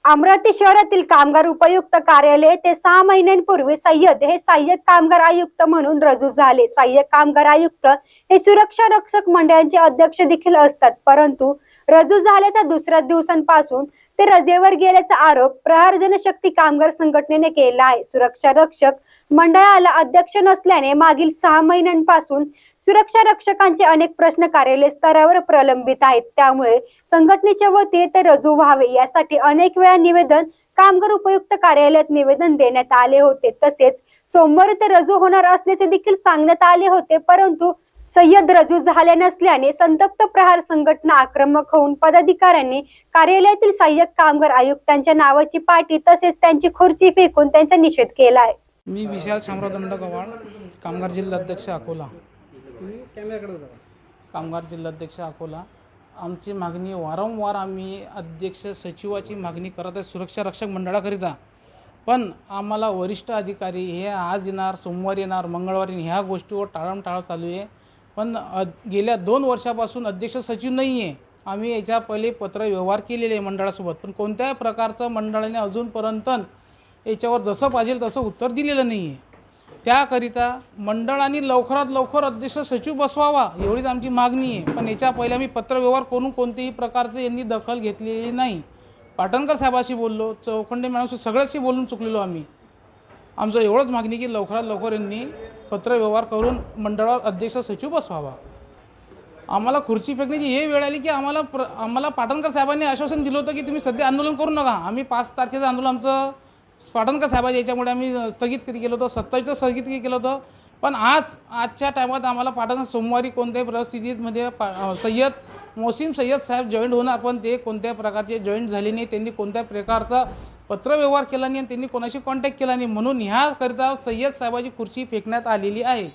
अमरावती शहरातील कामगार उपायुक्त कार्यालय ते 6 महिन्यांपूर्वी सय्यद हे सहाय्यक कामगार आयुक्त म्हणून रुजू झाले। सहाय्यक कामगार आयुक्त हे सुरक्षा रक्षक मंडळाचे अध्यक्ष देखील असतात, परंतु रुजू झाल्याच्या दुसऱ्या दिवसांपासून ते रजेवर गेल्याचा आरोप प्रहार जनशक्ती कामगार संघटनेने केला आहे। सुरक्षा रक्षक मंडळाला अध्यक्ष नसल्याने मागील 6 महिन्यांपासून सुरक्षा रक्षकांचे अनेक प्रश्न कार्यालय स्तरावर प्रलंबित आहेत। त्यामुळे संघटनेच्या वतीने ते रुजू व्हावे यासाठी अनेक वेळा निवेदन कामगार उपायुक्त कार्यालयात निवेदन देण्यात आले होते। तसेच सोमवारी ते रुजू होणार असल्याचे देखील सांगण्यात आले होते, परंतु सय्यद रुजू झाले नसल्याने संतप्त प्रहार संघटना आक्रमक होऊन पदाधिकाऱ्यांनी कार्यालयातील सहाय्यक कामगार आयुक्तांच्या नावाची पाटी तसेच त्यांची खुर्ची फेकून त्यांचा निषेध केला आहे। मी विशाल शामराव दंडगव्हाण, कामगार जिल्हाध्यक्ष अकोला। कामगार जिल्हाध्यक्ष अकोला। आमची मागणी वारंवार आम्ही अध्यक्ष सचिवाची मागणी करत आहे सुरक्षा रक्षक मंडळाकरिता, पण आम्हाला वरिष्ठ अधिकारी हे आज येणार, सोमवारी येणार, मंगळवारी ह्या गोष्टीवर टाळमटाळ चालू आहे। पण गेल्या 2 वर्षापासून अध्यक्ष सचिव नाही आहे। आम्ही याच्या पहिले पत्र व्यवहार केलेले आहे मंडळासोबत, पण कोणत्याही प्रकारचं मंडळाने अजूनपर्यंत याच्यावर जसं पाहिजे तसं उत्तर दिलेलं नाही आहे। त्याकरिता मंडळाने लवकरात लवकर अध्यक्ष सचिव बसवावा एवढीच आमची मागणी आहे। पण याच्या पहिले आम्ही पत्रव्यवहार करून कोणत्याही प्रकारचं यांनी दखल घेतलेली नाही। पाटणकर साहेबाशी बोललो, चौखंडे मॅडमशी सगळ्याशी बोलून चुकलेलो आम्ही। आमचं एवढंच मागणी की लवकरात लवकर यांनी पत्रव्यवहार करून मंडळावर अध्यक्ष सचिव बसवावा। आम्हाला खुर्ची फेकण्याची हे वेळ आली की आम्हाला पाटणकर साहेबांनी आश्वासन दिलं होतं की तुम्ही सध्या आंदोलन करू नका। आम्ही 5 तारखेचं आंदोलन आमचं पाटणकर साहेबांच्या याच्यामुळे आम्ही स्थगित केलं होतं, 27चं स्थगित केलं होतं। पण आजच्या टायमात आम्हाला पाटणकर सोमवारी कोणत्याही परिस्थितीमध्ये मोहसिन सय्यद साहेब जॉईंट होणार, पण ते कोणत्याही प्रकारचे जॉईंट झाले नाही। त्यांनी कोणत्याही प्रकारचा पत्रव्यवहार केला नाही आणि त्यांनी कोणाशी कॉन्टॅक्ट केला नाही, म्हणून ह्याकरिता सय्यद साहेबाची खुर्ची फेकण्यात आलेली आहे।